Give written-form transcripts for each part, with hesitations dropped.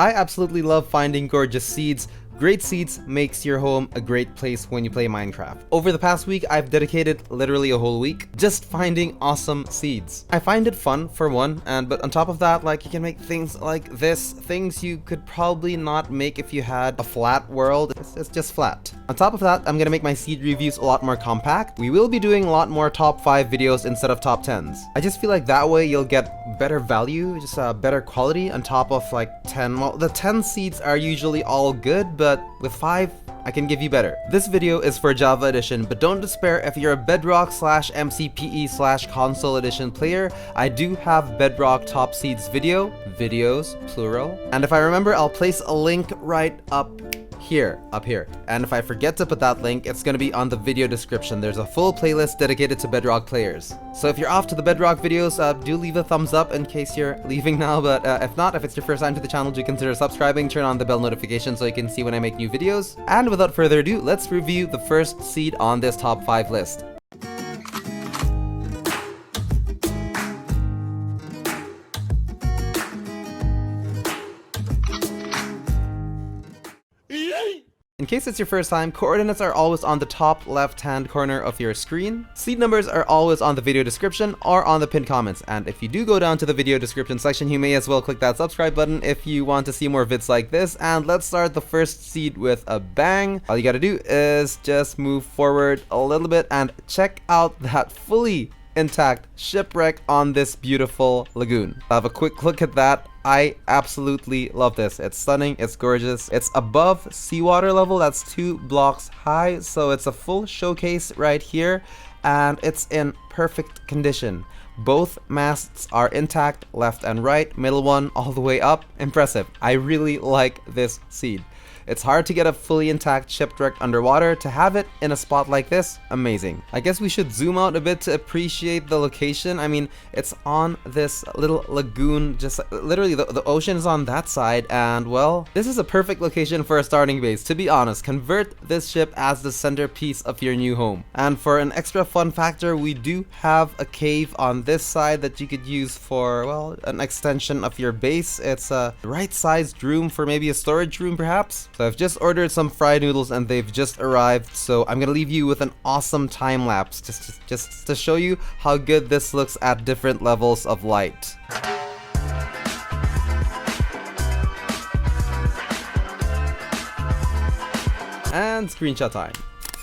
I absolutely love finding gorgeous seeds. Great seeds makes your home a great place when you play Minecraft. Over the past week, I've dedicated literally a whole week just finding awesome seeds. I find it fun for one, but on top of that, like, you can make things like this, things you could probably not make if you had a flat world. It's just flat. On top of that, I'm gonna make my seed reviews a lot more compact. We will be doing a lot more top 5 videos instead of top 10s. I just feel like that way you'll get better value, just better quality on top of like 10. Well, the 10 seeds are usually all good, but with 5, I can give you better. This video is for Java Edition, but don't despair if you're a Bedrock / MCPE / Console Edition player. I do have Bedrock Top Seeds videos, plural. And if I remember, I'll place a link right up here. And if I forget to put that link, it's going to be on the video description. There's a full playlist dedicated to Bedrock players. So if you're off to the Bedrock videos, do leave a thumbs up in case you're leaving now, but if not, if it's your first time to the channel, do consider subscribing, turn on the bell notification so you can see when I make new videos. And without further ado, let's review the first seed on this top 5 list. In case it's your first time, coordinates are always on the top left-hand corner of your screen. Seed numbers are always on the video description or on the pinned comments. And if you do go down to the video description section, you may as well click that subscribe button if you want to see more vids like this. And let's start the first seed with a bang. All you gotta do is just move forward a little bit and check out that fully intact shipwreck on this beautiful lagoon. I'll have a quick look at that. I absolutely love this. It's stunning, it's gorgeous, it's above seawater level, that's 2 blocks high, so it's a full showcase right here, and it's in perfect condition. Both masts are intact, left and right, middle one all the way up. Impressive. I really like this seed. It's hard to get a fully intact shipwreck underwater. To have it in a spot like this, amazing. I guess we should zoom out a bit to appreciate the location. I mean, it's on this little lagoon, just literally the ocean is on that side, and well, this is a perfect location for a starting base. To be honest, convert this ship as the centerpiece of your new home. And for an extra fun factor, we do have a cave on this side that you could use for, well, an extension of your base. It's a right-sized room for maybe a storage room perhaps. So I've just ordered some fried noodles and they've just arrived, so I'm gonna leave you with an awesome time lapse just to show you how good this looks at different levels of light. And screenshot time.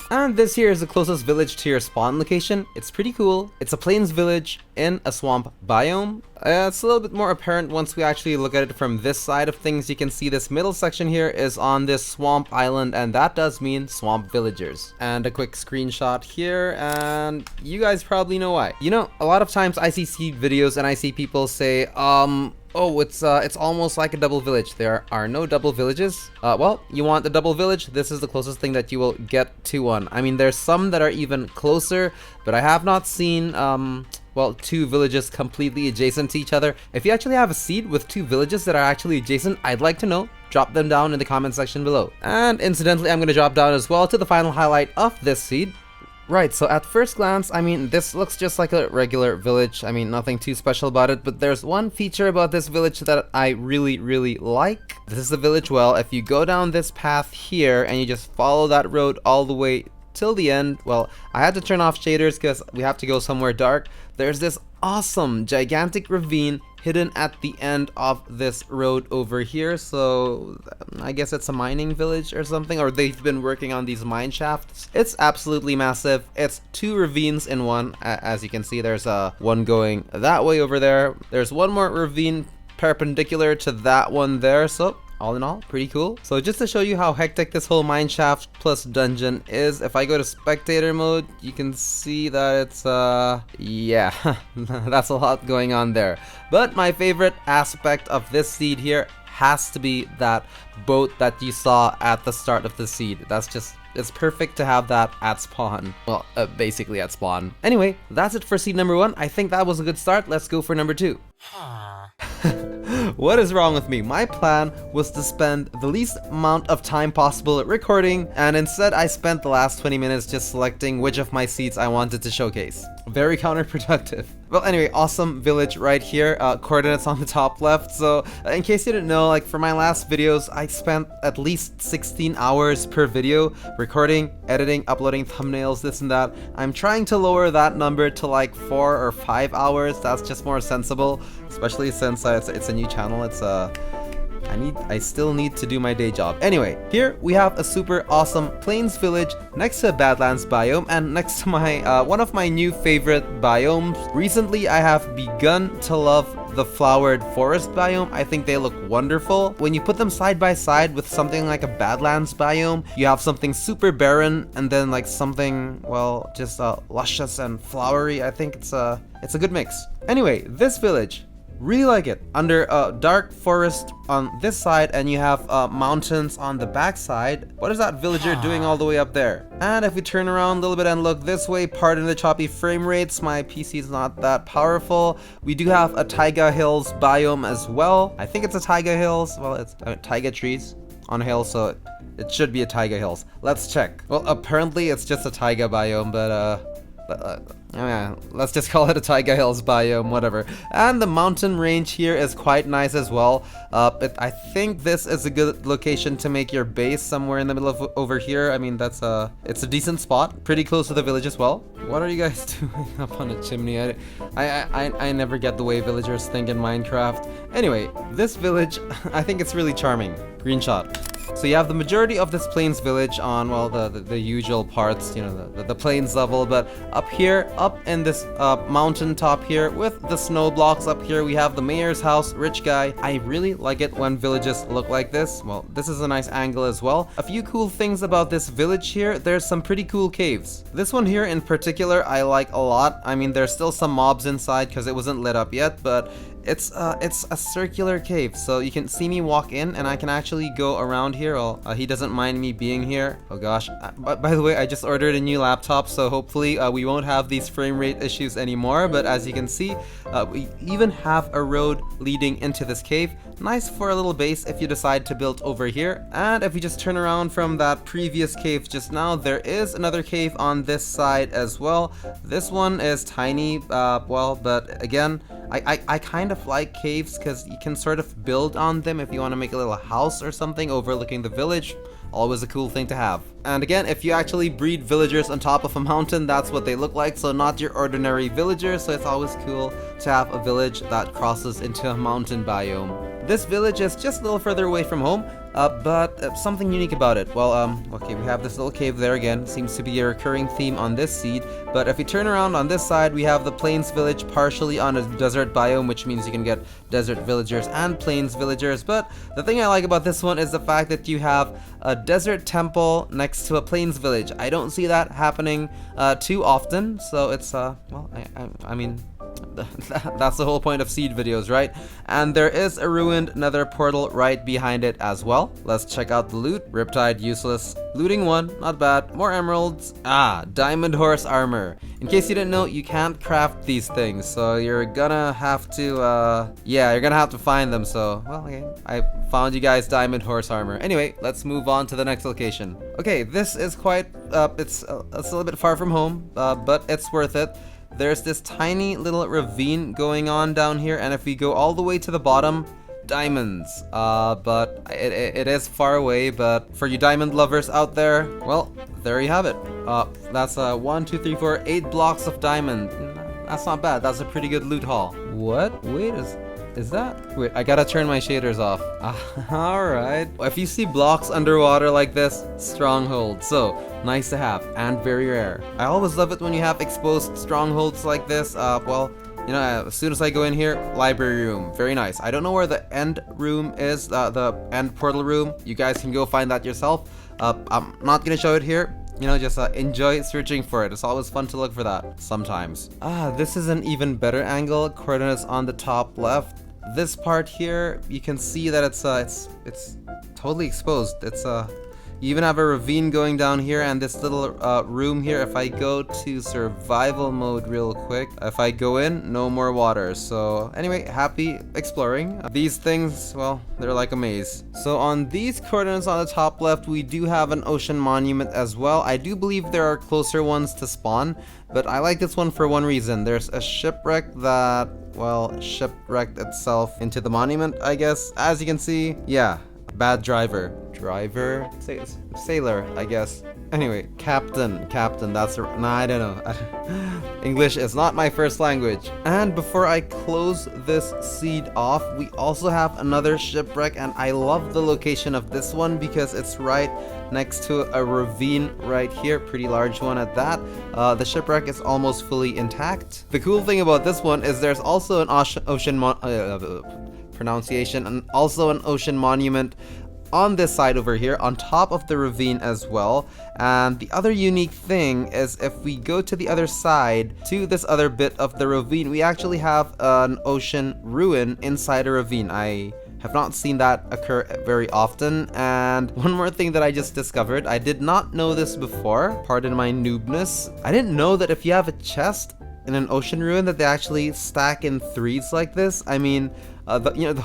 And this here is the closest village to your spawn location. It's pretty cool. It's a plains village in a swamp biome. It's a little bit more apparent once we actually look at it from this side of things. You can see this middle section here is on this swamp island, and that does mean swamp villagers. And a quick screenshot here, and you guys probably know why. You know, a lot of times I see seed videos and I see people say, oh, it's almost like a double village. There are no double villages. Well, you want the double village? This is the closest thing that you will get to one. I mean, there's some that are even closer, but I have not seen, well, 2 villages completely adjacent to each other. If you actually have a seed with 2 villages that are actually adjacent, I'd like to know. Drop them down in the comment section below. And incidentally, I'm going to drop down as well to the final highlight of this seed. Right, so at first glance, I mean, this looks just like a regular village. I mean, nothing too special about it, but there's one feature about this village that I really like. This is the village well. If you go down this path here and you just follow that road all the way till the end, well, I had to turn off shaders because we have to go somewhere dark. There's this awesome gigantic ravine hidden at the end of this road over here, so I guess it's a mining village or something, or they've been working on these mine shafts. It's absolutely massive. It's 2 ravines in one. As you can see, there's one going that way over there. There's one more ravine perpendicular to that one there, so all in all, pretty cool. So just to show you how hectic this whole mine shaft plus dungeon is, if I go to spectator mode, you can see that it's, yeah, that's a lot going on there. But my favorite aspect of this seed here has to be that boat that you saw at the start of the seed. That's just, it's perfect to have that at spawn. Well, basically at spawn. Anyway, that's it for seed number 1. I think that was a good start. Let's go for number 2. What is wrong with me? My plan was to spend the least amount of time possible recording, and instead I spent the last 20 minutes just selecting which of my seeds I wanted to showcase. Very counterproductive. Well, anyway, awesome village right here. Coordinates on the top left. So, in case you didn't know, like for my last videos, I spent at least 16 hours per video recording, editing, uploading thumbnails, this and that. I'm trying to lower that number to like 4 or 5 hours. That's just more sensible, especially since it's a new channel. I still need to do my day job. Anyway, here we have a super awesome plains village next to Badlands Biome and next to my one of my new favorite biomes. Recently, I have begun to love the flowered forest biome. I think they look wonderful. When you put them side by side with something like a Badlands biome, you have something super barren and then like something, well, just luscious and flowery. I think it's a good mix. Anyway, this village, really like it. Under a dark forest on this side and you have mountains on the back side. What is that villager doing all the way up there? And if we turn around a little bit and look this way, pardon the choppy frame rates, my PC is not that powerful. We do have a taiga hills biome as well. I think it's a taiga hills. Well, it's taiga trees on a hill, so it should be a taiga hills. Let's check. Well, apparently it's just a taiga biome, but yeah, let's just call it a taiga hills biome, whatever. And the mountain range here is quite nice as well. I think this is a good location to make your base, somewhere in the middle of over here. I mean, it's a decent spot, pretty close to the village as well. What are you guys doing up on a chimney? I never get the way villagers think in Minecraft. Anyway, this village, I think it's really charming. Green shot. So you have the majority of this plains village on, well, the usual parts, you know, the plains level, but up here, up in this mountain top here with the snow blocks up here, we have the mayor's house, rich guy. I really like it when villages look like this. Well, this is a nice angle as well. A few cool things about this village here, there's some pretty cool caves. This one here in particular, I like a lot. I mean, there's still some mobs inside because it wasn't lit up yet, but it's a circular cave, so you can see me walk in and I can actually go around here. Well, he doesn't mind me being here. Oh gosh, by the way, I just ordered a new laptop, so hopefully we won't have these frame rate issues anymore. But as you can see, we even have a road leading into this cave. Nice for a little base if you decide to build over here. And if you just turn around from that previous cave just now, there is another cave on this side as well. This one is tiny, well, but again, I kind of like caves because you can sort of build on them if you want to make a little house or something overlooking the village. Always a cool thing to have. And again, if you actually breed villagers on top of a mountain, that's what they look like. So not your ordinary villagers. So it's always cool to have a village that crosses into a mountain biome. This village is just a little further away from home, but something unique about it. Well, okay, we have this little cave there again. Seems to be a recurring theme on this seed. But if we turn around on this side, we have the plains village partially on a desert biome, which means you can get desert villagers and plains villagers. But the thing I like about this one is the fact that you have a desert temple next to a plains village. I don't see that happening too often. So it's, well, I mean, that's the whole point of seed videos, right? And there is a ruined nether portal right behind it as well. Let's check out the loot. Riptide, useless. Looting 1, not bad. More emeralds. Diamond horse armor. In case you didn't know, you can't craft these things, so you're gonna have to, yeah, you're gonna have to find them. So, well, okay, I found you guys diamond horse armor. Anyway, let's move on to the next location. Okay, this is quite, it's a little bit far from home, but it's worth it. There's this tiny little ravine going on down here, and if we go all the way to the bottom, diamonds. But it is far away, but for you diamond lovers out there, well, there you have it. That's 1, 2, 3, 4, 8 blocks of diamond. That's not bad. That's a pretty good loot haul. What? Wait, is that? Wait, I gotta turn my shaders off. Alright. If you see blocks underwater like this, stronghold. So, nice to have, and very rare. I always love it when you have exposed strongholds like this. Well, you know, as soon as I go in here, library room. Very nice. I don't know where the end room is, the end portal room. You guys can go find that yourself. I'm not gonna show it here. You know, just enjoy searching for it. It's always fun to look for that sometimes. This is an even better angle. Coordinates on the top left. This part here, you can see that it's totally exposed. You even have a ravine going down here, and this little room here. If I go to survival mode real quick, if I go in, no more water. So anyway, happy exploring. These things, well, they're like a maze. So on these coordinates on the top left, we do have an ocean monument as well. I do believe there are closer ones to spawn, but I like this one for one reason. There's a shipwreck that, well, shipwrecked itself into the monument, I guess. As you can see, yeah, bad driver. Sailor, I guess. Anyway, captain, that's nah, I don't know. English is not my first language. And before I close this seed off, we also have another shipwreck, and I love the location of this one because it's right next to a ravine right here, pretty large one at that. The shipwreck is almost fully intact. The cool thing about this one is there's also an ocean pronunciation, and also an ocean monument on this side over here on top of the ravine as well. And the other unique thing is if we go to the other side to this other bit of the ravine, we actually have an ocean ruin inside a ravine. I have not seen that occur very often. And one more thing that I just discovered, I did not know this before, pardon my noobness. I didn't know that if you have a chest in an ocean ruin that they actually stack in threes like this. I mean, the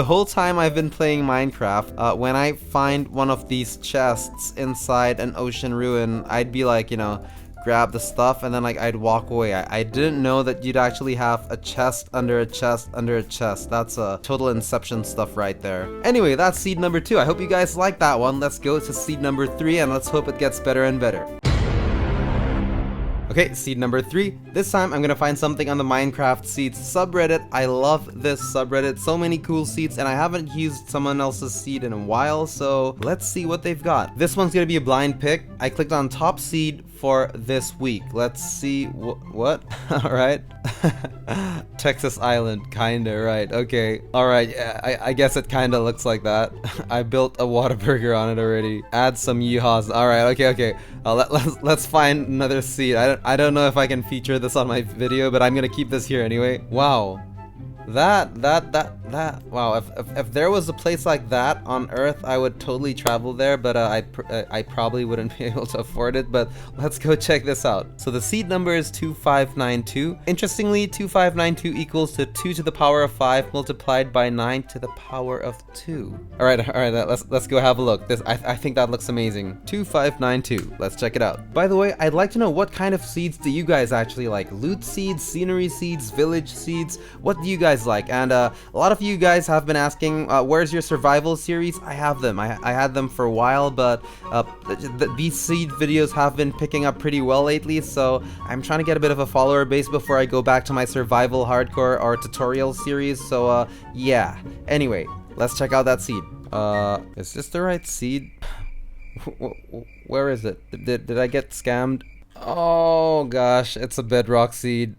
whole time I've been playing Minecraft, when I find one of these chests inside an ocean ruin, I'd be like, grab the stuff and then like I'd walk away. I didn't know that you'd actually have a chest under a chest under a chest. That's a total Inception stuff right there. Anyway, that's seed number 2. I hope you guys like that one. Let's go to seed number 3 and let's hope it gets better and better. Okay, seed number 3. This time I'm gonna find something on the Minecraft Seeds subreddit. I love this subreddit. So many cool seeds, and I haven't used someone else's seed in a while, so let's see what they've got. This one's gonna be a blind pick. I clicked on top seed for this week. Let's see what? Alright. Texas Island, kinda, right. Okay. Alright, yeah, I guess it kinda looks like that. I built a Whataburger on it already. Add some yeehaws. Alright, okay. Let's find another seed. I don't know if I can feature this on my video, but I'm gonna keep this here anyway. Wow. Wow, if there was a place like that on Earth, I would totally travel there, but I probably wouldn't be able to afford it. But let's go check this out. So the seed number is 2592. Interestingly, 2592 equals to 2 to the power of 5 multiplied by 9 to the power of 2. All right, let's go have a look. I think that looks amazing. 2592. Let's check it out. By the way, I'd like to know, what kind of seeds do you guys actually like? Loot seeds, scenery seeds, village seeds? What do you guys like? And a lot of you guys have been asking, where's your survival series? I have them. I had them for a while, but these seed videos have been picking up pretty well lately, so I'm trying to get a bit of a follower base before I go back to my survival hardcore or tutorial series. So yeah, anyway, let's check out that seed. Is this the right seed? Where is it? Did I get scammed? Oh gosh, it's a bedrock seed.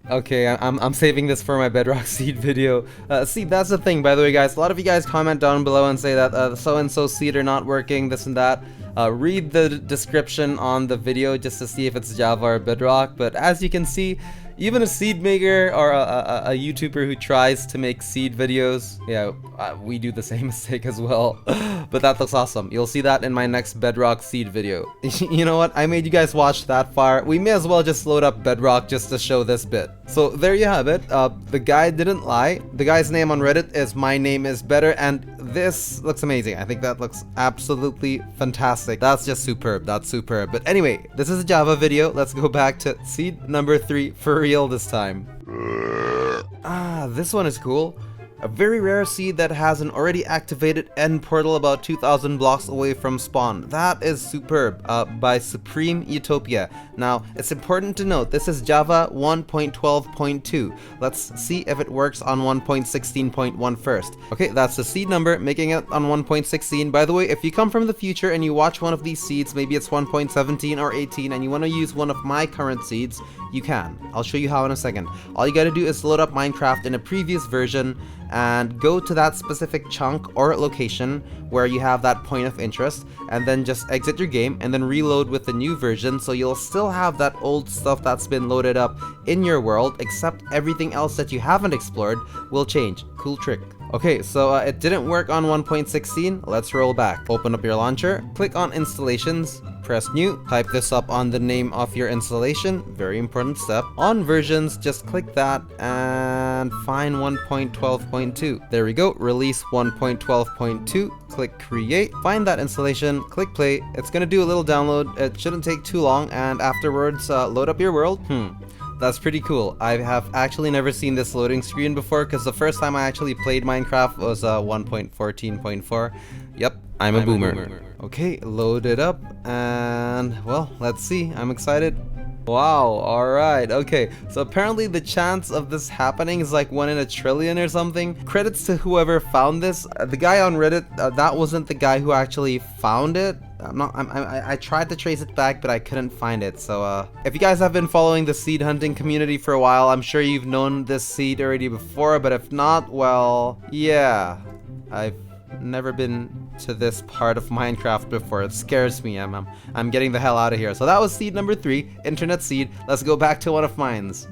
Okay, I'm saving this for my bedrock seed video. See, that's the thing, by the way, guys. A lot of you guys comment down below and say that so-and-so seed are not working, this and that. Read the description on the video just to see if it's Java or bedrock. But as you can see, even a seed maker or a YouTuber who tries to make seed videos, yeah, we do the same mistake as well. But that looks awesome. You'll see that in my next bedrock seed video. You know what? I made you guys watch that far. We may as well just load up bedrock just to show this bit. So there you have it. The guy didn't lie. The guy's name on Reddit is My Name Is Better, and this looks amazing. I think that looks absolutely fantastic. That's just superb. That's superb. But anyway, this is a Java video. Let's go back to seed number 3 for real this time. This one is cool. A very rare seed that has an already activated end portal about 2,000 blocks away from spawn. That is superb, by Supreme Utopia. Now, it's important to note, this is Java 1.12.2. Let's see if it works on 1.16.1 first. Okay, that's the seed number, making it on 1.16. By the way, if you come from the future and you watch one of these seeds, maybe it's 1.17 or 18, and you want to use one of my current seeds, you can. I'll show you how in a second. All you gotta do is load up Minecraft in a previous version and go to that specific chunk or location where you have that point of interest, and then just exit your game and then reload with the new version, so you'll still have that old stuff that's been loaded up in your world, except everything else that you haven't explored will change. Cool trick. Okay, so it didn't work on 1.16. Let's roll back. Open up your launcher, click on installations, press new, type this up on the name of your installation, very important step. On versions, just click that and find 1.12.2. There we go, release 1.12.2, click create, find that installation, click play. It's gonna do a little download, it shouldn't take too long, and afterwards load up your world. That's pretty cool. I have actually never seen this loading screen before because the first time I actually played Minecraft was 1.14.4. Yep, I'm a boomer. Okay, load it up and well, let's see. I'm excited. Wow, alright, okay. So apparently the chance of this happening is like 1 in a trillion or something. Credits to whoever found this. The guy on Reddit, that wasn't the guy who actually found it. I tried to trace it back, but I couldn't find it. So if you guys have been following the seed hunting community for a while, I'm sure you've known this seed already before, but if not, well, yeah. I've never been to this part of Minecraft before. It scares me. I'm getting the hell out of here. So that was seed number 3, internet seed. Let's go back to one of mine's.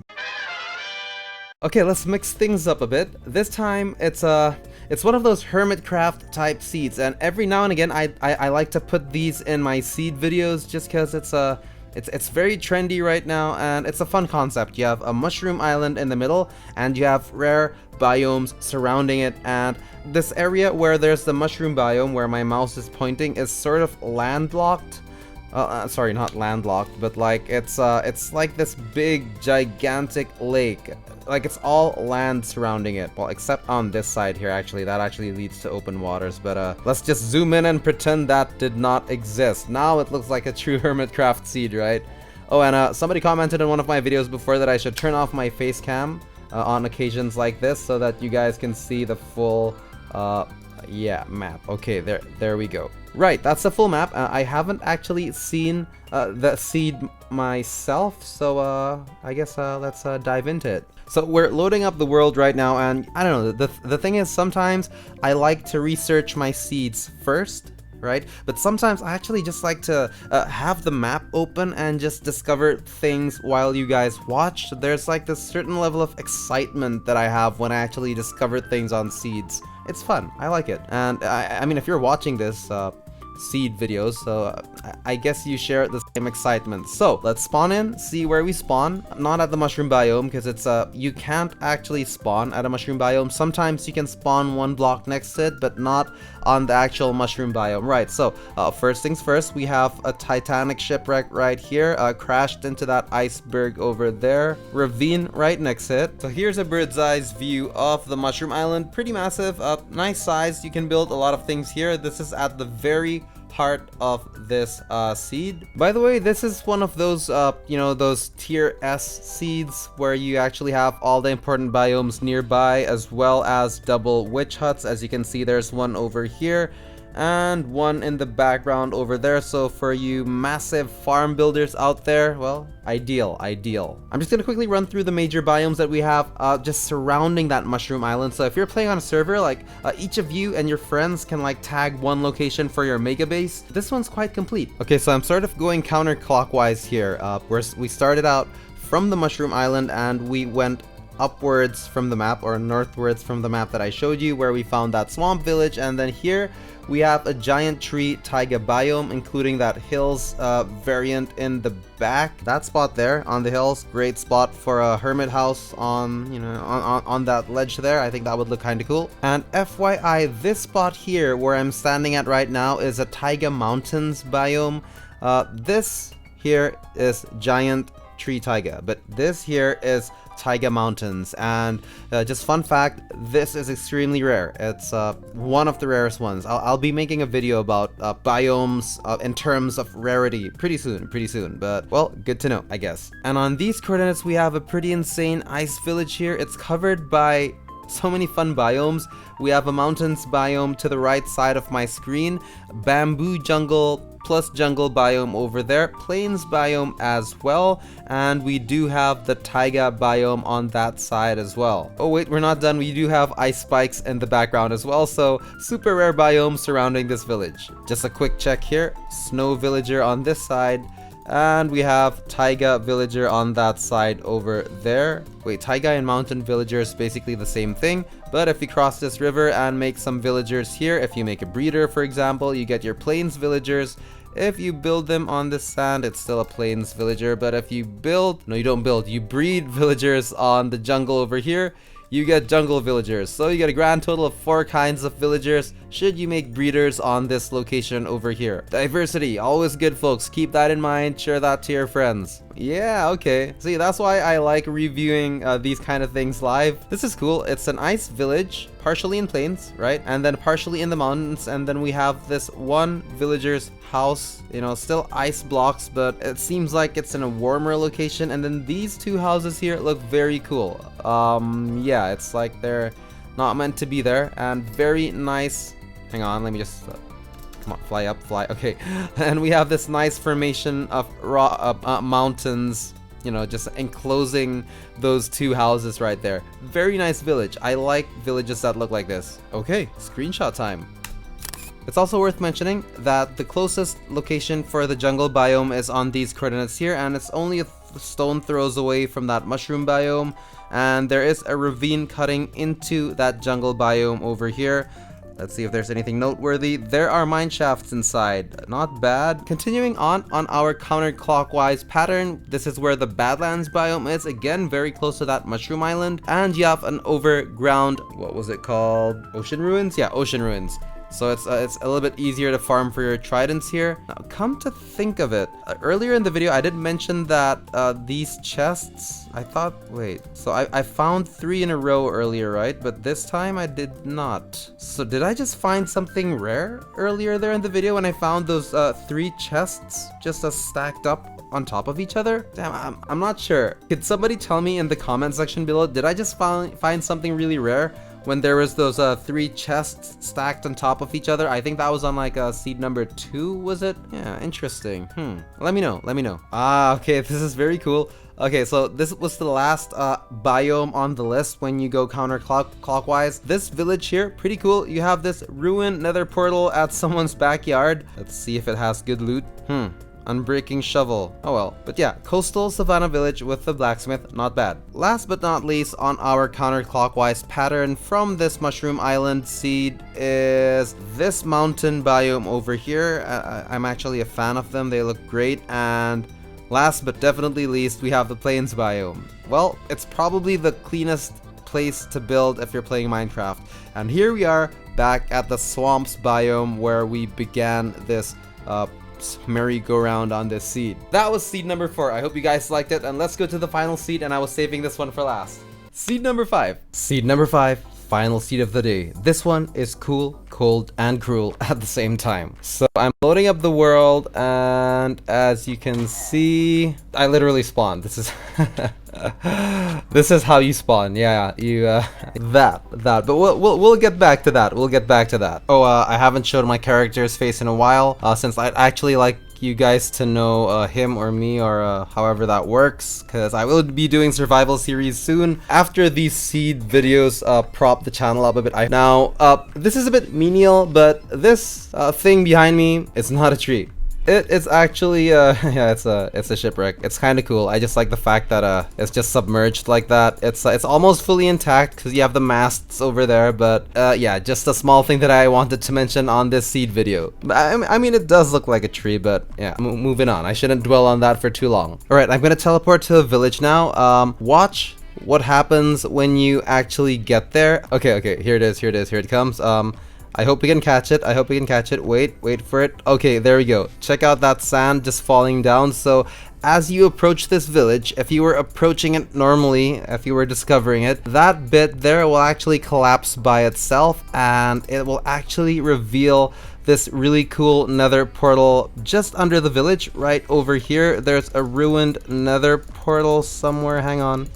Okay, let's mix things up a bit. This time it's one of those Hermitcraft type seeds, and every now and again I like to put these in my seed videos just because it's very trendy right now, and it's a fun concept. You have a mushroom island in the middle, and you have rare biomes surrounding it, and this area where there's the mushroom biome where my mouse is pointing is sort of landlocked. Sorry, not landlocked, but like it's like this big gigantic lake. Like it's all land surrounding it. Well, except on this side here, actually. That actually leads to open waters, but let's just zoom in and pretend that did not exist. Now it looks like a true Hermitcraft seed, right? Oh, and somebody commented in one of my videos before that I should turn off my face cam on occasions like this so that you guys can see the full yeah, map. Okay, there we go. Right, that's the full map. I haven't actually seen the seed myself, so I guess let's dive into it. So we're loading up the world right now, and I don't know, the thing is sometimes I like to research my seeds first, right? But sometimes I actually just like to have the map open and just discover things while you guys watch. There's like this certain level of excitement that I have when I actually discover things on seeds. It's fun. I like it. And I mean, if you're watching this seed videos, so I guess you share the same excitement. So let's spawn in, see where we spawn. Not at the mushroom biome, because it's you can't actually spawn at a mushroom biome. Sometimes you can spawn one block next to it, but not on the actual mushroom biome. Right, so first things first, we have a titanic shipwreck right here, crashed into that iceberg over there, ravine right next to it. So here's a bird's eye view of the mushroom island. Pretty massive, nice size. You can build a lot of things here. This is at the very heart of this seed. By the way, this is one of those you know, those tier S seeds where you actually have all the important biomes nearby, as well as double witch huts. As you can see, there's one over here and one in the background over there. So for you massive farm builders out there, well, ideal. I'm just gonna quickly run through the major biomes that we have just surrounding that mushroom island. So if you're playing on a server, like each of you and your friends can like tag one location for your mega base. This one's quite complete. Okay, so I'm sort of going counterclockwise here. We started out from the mushroom island and we went upwards from the map, or northwards from the map that I showed you, where we found that swamp village, and then here we have a giant tree taiga biome, including that hills variant in the back. That spot there on the hills, great spot for a hermit house on, you know, on that ledge there. I think that would look kind of cool. And FYI, this spot here where I'm standing at right now is a taiga mountains biome. This here is giant tree taiga, but this here is taiga mountains. And just fun fact, this is extremely rare. It's one of the rarest ones. I'll be making a video about biomes in terms of rarity pretty soon, but well, good to know, I guess. And on these coordinates we have a pretty insane ice village here. It's covered by so many fun biomes. We have a mountains biome to the right side of my screen, bamboo jungle plus jungle biome over there, plains biome as well, and we do have the taiga biome on that side as well. Oh wait, we're not done. We do have ice spikes in the background as well, so super rare biomes surrounding this village. Just a quick check here, snow villager on this side, And we have taiga villager on that side over there. Wait, taiga and mountain villager is basically the same thing, but if you cross this river and make some villagers here, if you make a breeder, for example, you get your plains villagers. If you build them on this sand, it's still a plains villager, but if you build, no, you don't build, you breed villagers on the jungle over here, you get jungle villagers. So you get a grand total of 4 kinds of villagers should you make breeders on this location over here. Diversity, always good, folks. Keep that in mind. Share that to your friends. Yeah, okay. See, that's why I like reviewing these kind of things live. This is cool. It's an ice village, partially in plains, right? And then partially in the mountains. And then we have this one villager's house, you know, still ice blocks, but it seems like it's in a warmer location. And then these 2 houses here look very cool. Yeah, it's like they're not meant to be there, and very nice. Hang on, let me just come on, fly up, fly. Okay, and we have this nice formation of mountains, you know, just enclosing those 2 houses right there. Very nice village. I like villages that look like this. Okay, screenshot time. It's also worth mentioning that the closest location for the jungle biome is on these coordinates here, and it's only a stone throws away from that mushroom biome, and there is a ravine cutting into that jungle biome over here. Let's see if there's anything noteworthy. There are mine shafts inside. Not bad. Continuing on our counterclockwise pattern, this is where the Badlands biome is. Again, very close to that mushroom island. And you have an overground, what was it called? Ocean ruins? Yeah, ocean ruins. So it's a little bit easier to farm for your tridents here. Now, come to think of it, earlier in the video I did mention that these chests, I thought, wait, so I found 3 in a row earlier, right? But this time I did not. So did I just find something rare earlier there in the video when I found those 3 chests just as stacked up on top of each other? Damn, I'm not sure. Could somebody tell me in the comment section below, did I just find something really rare when there was those 3 chests stacked on top of each other? I think that was on like seed number 2, was it? Yeah, interesting. Let me know. Ah, okay, this is very cool. Okay, so this was the last biome on the list when you go counterclockwise. This village here, pretty cool. You have this ruined nether portal at someone's backyard. Let's see if it has good loot. Unbreaking shovel. Oh well. But yeah, coastal Savannah Village with the blacksmith, not bad. Last but not least on our counterclockwise pattern from this mushroom island seed is this mountain biome over here. I'm actually a fan of them. They look great. And last but definitely least, we have the plains biome. Well, it's probably the cleanest place to build if you're playing Minecraft. And here we are back at the swamps biome where we began this merry-go-round on this seed. That was seed number 4. I hope you guys liked it, and let's go to the final seed, and I was saving this one for last. Seed number 5. Seed number 5, final seed of the day. This one is cool, cold, and cruel at the same time. So I'm loading up the world, and as you can see, I literally spawned. This is this is how you spawn. Yeah, you that. But we'll get back to that. Oh, I haven't showed my character's face in a while, since I'd actually like you guys to know him or me, or however that works, because I will be doing survival series soon after these seed videos prop the channel up a bit. Now this is a bit menial, but this thing behind me is not a tree. It's actually yeah, it's a shipwreck. It's kind of cool. I just like the fact that it's just submerged like that. It's almost fully intact because you have the masts over there, but yeah, just a small thing that I wanted to mention on this seed video. I mean, it does look like a tree, but yeah, moving on. I shouldn't dwell on that for too long. All right, I'm gonna teleport to the village now. Watch what happens when you actually get there. Okay, here it comes. I hope we can catch it. Wait for it. Okay, there we go. Check out that sand just falling down. So as you approach this village, if you were approaching it normally, if you were discovering it, that bit there will actually collapse by itself, and it will actually reveal this really cool nether portal just under the village. Right over here, there's a ruined nether portal somewhere. Hang on.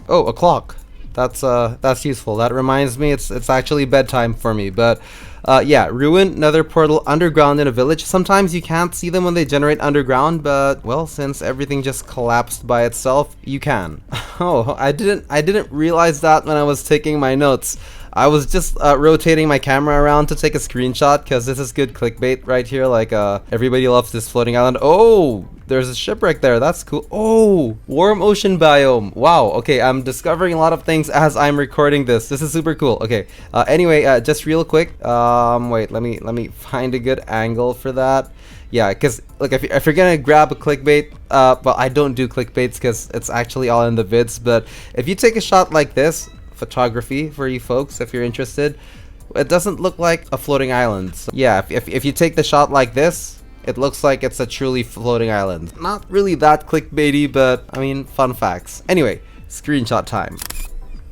Oh, a clock. That's useful. That reminds me, it's actually bedtime for me. But yeah, ruined nether portal underground in a village. Sometimes you can't see them when they generate underground, but well, since everything just collapsed by itself, you can. Oh, I didn't realize that when I was taking my notes. I was just rotating my camera around to take a screenshot because this is good clickbait right here. Like, everybody loves this floating island. Oh, there's a shipwreck there. That's cool. Oh, warm ocean biome. Wow. Okay, I'm discovering a lot of things as I'm recording this. This is super cool. Okay. Anyway, just real quick. Wait. Let me find a good angle for that. Yeah, because look, if you're gonna grab a clickbait, well, I don't do clickbaits because it's actually all in the vids. But if you take a shot like this, photography for you folks, if you're interested, it doesn't look like a floating island. So, yeah, if you take the shot like this, it looks like it's a truly floating island. Not really that clickbaity, but I mean, fun facts. Anyway, screenshot time.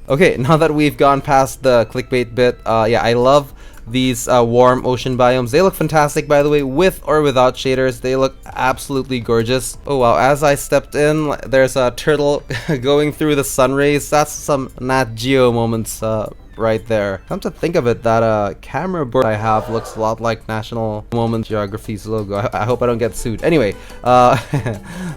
Okay, now that we've gone past the clickbait bit, yeah, I love these warm ocean biomes. They look fantastic, by the way, with or without shaders. They look absolutely gorgeous. Oh wow, as I stepped in, there's a turtle going through the sun rays. That's some Nat Geo moments right there. Come to think of it, that camera board I have looks a lot like National Moment Geography's logo. I hope I don't get sued. Anyway,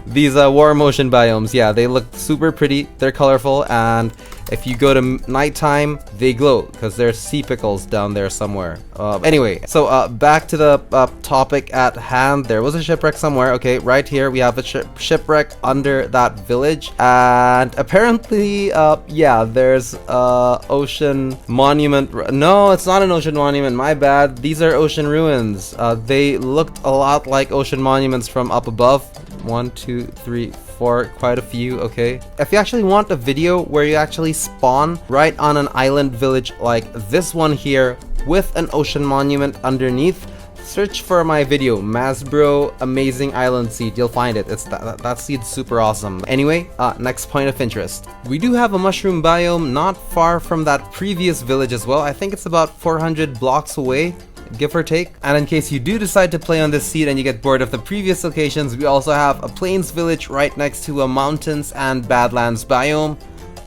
these warm ocean biomes, yeah, they look super pretty. They're colorful, and if you go to nighttime, they glow because there's sea pickles down there somewhere. Anyway, so back to the topic at hand. There was a shipwreck somewhere. Okay, right here we have a shipwreck under that village, and apparently, yeah, there's ocean monument. No, it's not an ocean monument. My bad. These are ocean ruins. They looked a lot like ocean monuments from up above. 1, 2, 3, 4, quite a few. Okay, if you actually want a video where you actually spawn right on an island village like this one here with an ocean monument underneath, search for my video, Masbro Amazing Island Seed. You'll find it. It's that seed's super awesome. Anyway, next point of interest. We do have a mushroom biome not far from that previous village as well. I think it's about 400 blocks away, give or take. And in case you do decide to play on this seed and you get bored of the previous locations, we also have a plains village right next to a mountains and Badlands biome.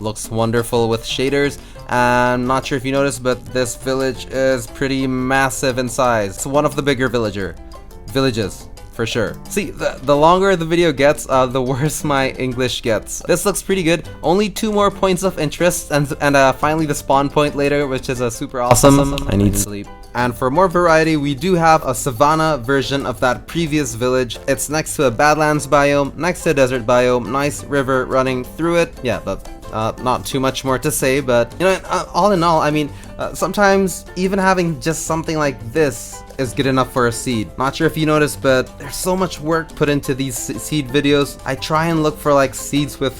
Looks wonderful with shaders. I'm not sure if you noticed, but this village is pretty massive in size. It's one of the bigger villages. For sure. See, the longer the video gets, the worse my English gets. This looks pretty good. Only 2 more points of interest, and finally the spawn point later, which is super awesome. I need sleep. And for more variety, we do have a savanna version of that previous village. It's next to a Badlands biome, next to a desert biome, nice river running through it. Yeah, but not too much more to say, but you know, all in all, I mean, sometimes even having just something like this is good enough for a seed. Not sure if you noticed, but there's so much work put into these seed videos. I try and look for like seeds with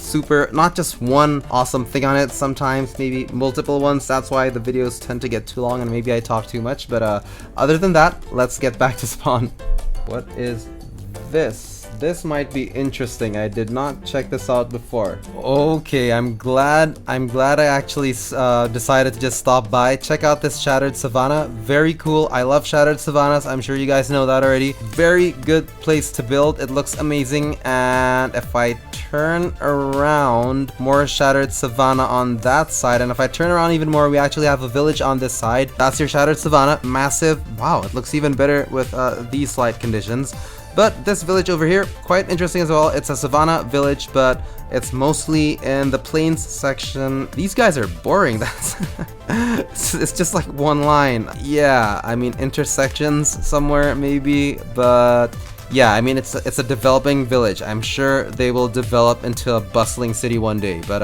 not just one awesome thing on it, sometimes maybe multiple ones. That's why the videos tend to get too long and maybe I talk too much, but other than that, let's get back to spawn. What is this? This might be interesting. I did not check this out before. Okay, I'm glad I actually decided to just stop by. Check out this shattered savanna. Very cool. I love shattered savannas. I'm sure you guys know that already. Very good place to build. It looks amazing. And if I turn around, more shattered savanna on that side. And if I turn around even more, we actually have a village on this side. That's your shattered savanna. Massive. Wow, it looks even better with these light conditions. But this village over here, quite interesting as well. It's a savanna village, but it's mostly in the plains section. These guys are boring. It's just like one line. Yeah, I mean intersections somewhere maybe, but yeah, I mean it's a developing village. I'm sure they will develop into a bustling city one day, but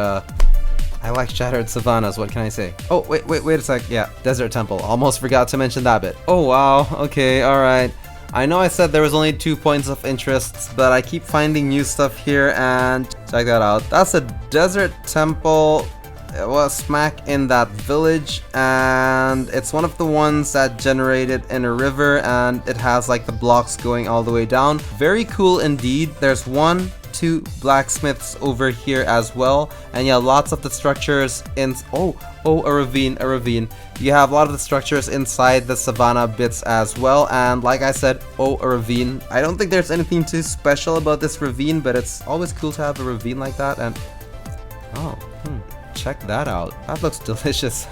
I like shattered savannas, what can I say? Oh, wait a sec. Yeah, desert temple. Almost forgot to mention that bit. Oh wow, okay, alright. I know I said there was only 2 points of interest, but I keep finding new stuff here, and check that out. That's a desert temple. It was smack in that village, and it's one of the ones that generated in a river, and it has like the blocks going all the way down. Very cool indeed. There's 1, 2 blacksmiths over here as well, and yeah, lots of the structures in a ravine. You have a lot of the structures inside the savanna bits as well, and like I said, a ravine. I don't think there's anything too special about this ravine, but it's always cool to have a ravine like that. And check that out. That looks delicious.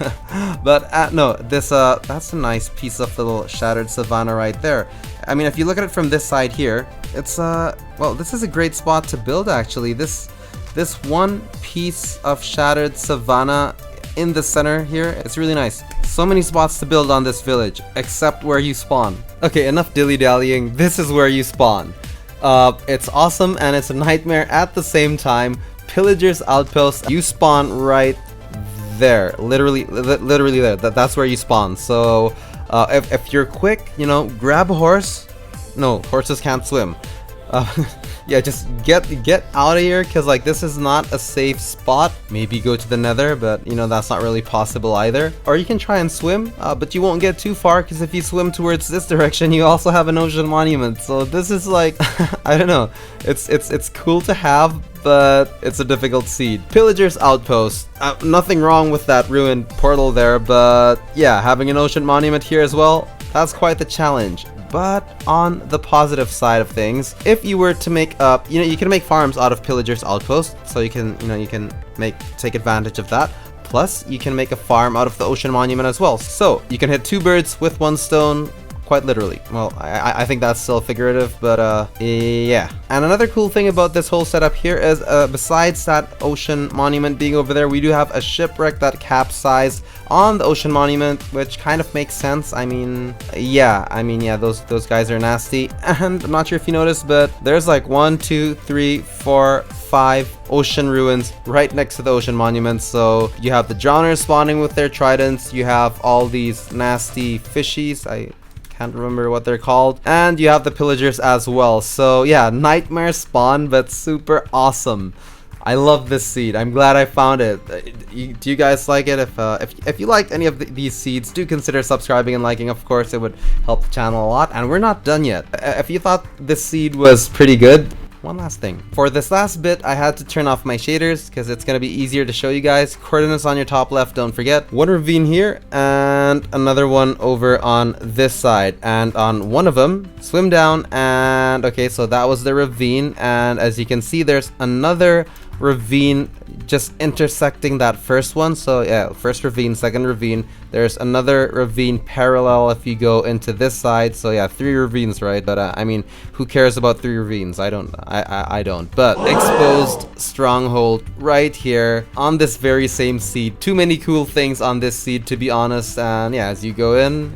But no, this that's a nice piece of little shattered savanna right there. I mean, if you look at it from this side here, it's well, this is a great spot to build actually. This one piece of shattered savanna in the center here. It's really nice. So many spots to build on this village, except where you spawn. Okay, enough dilly-dallying. This is where you spawn. It's awesome and it's a nightmare at the same time. Pillagers Outpost. You spawn right there. Literally there. That's where you spawn. So if you're quick, you know, grab a horse. No, horses can't swim. Yeah, just get out of here, because like this is not a safe spot. Maybe go to the Nether, but you know that's not really possible either. Or you can try and swim, but you won't get too far, because if you swim towards this direction, you also have an ocean monument. So this is like I don't know. It's cool to have, but it's a difficult seed. Pillagers Outpost. Nothing wrong with that ruined portal there, but yeah, having an ocean monument here as well, that's quite the challenge. But on the positive side of things, if you were to make up, you know, you can make farms out of Pillagers Outpost, so you can, you know, you can take advantage of that. Plus, you can make a farm out of the ocean monument as well. So you can hit 2 birds with 1 stone. Quite literally. Well, I think that's still figurative, but yeah. And another cool thing about this whole setup here is besides that ocean monument being over there, we do have a shipwreck that capsized on the ocean monument, which kind of makes sense. I mean, yeah, those guys are nasty. And I'm not sure if you noticed, but there's like 1, 2, 3, 4, 5 ocean ruins right next to the ocean monument. So you have the drowners spawning with their tridents, you have all these nasty fishies, I can't remember what they're called, and you have the pillagers as well. So yeah, nightmare spawn, but super awesome. I love this seed. I'm glad I found it. Do you guys like it? If you liked any of these seeds, do consider subscribing and liking. Of course, it would help the channel a lot. And we're not done yet. If you thought this seed was pretty good, one last thing. For this last bit, I had to turn off my shaders because it's going to be easier to show you guys. Coordinates on your top left, don't forget. One ravine here and another one over on this side. And on one of them, swim down and okay, so that was the ravine. And as you can see, there's another ravine just intersecting that first one. So yeah, first ravine, second ravine. There's another ravine parallel if you go into this side. So yeah, 3 ravines, right? But I mean, who cares about 3 ravines? I don't. But exposed stronghold right here on this very same seed. Too many cool things on this seed, to be honest. And yeah, as you go in,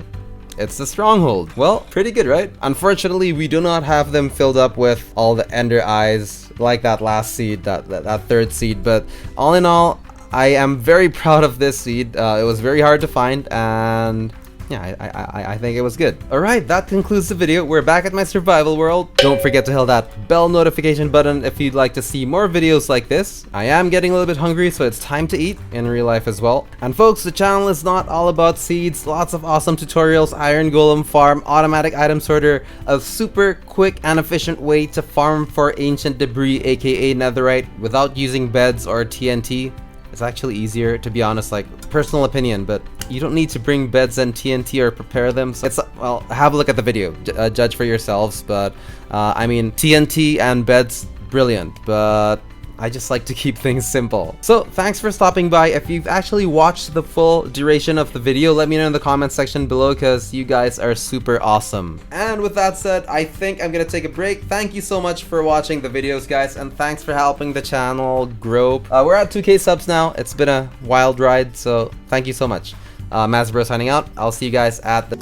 it's the stronghold. Well, pretty good, right? Unfortunately, we do not have them filled up with all the ender eyes like that last seed, that 3rd seed. But all in all, I am very proud of this seed. It was very hard to find, and yeah, I think it was good. Alright, that concludes the video. We're back at my survival world. Don't forget to hit that bell notification button if you'd like to see more videos like this. I am getting a little bit hungry, so it's time to eat in real life as well. And folks, the channel is not all about seeds. Lots of awesome tutorials, iron golem farm, automatic item sorter, a super quick and efficient way to farm for ancient debris, aka netherite, without using beds or TNT. It's actually easier, to be honest, like personal opinion, but you don't need to bring beds and TNT or prepare them. So it's, well, have a look at the video, judge for yourselves. But I mean, TNT and beds, brilliant, but I just like to keep things simple. So thanks for stopping by. If you've actually watched the full duration of the video, let me know in the comment section below, because you guys are super awesome. And with that said, I think I'm gonna take a break. Thank you so much for watching the videos, guys, and thanks for helping the channel grow. We're at 2K subs now. It's been a wild ride, so thank you so much. Mazbro signing out. I'll see you guys at the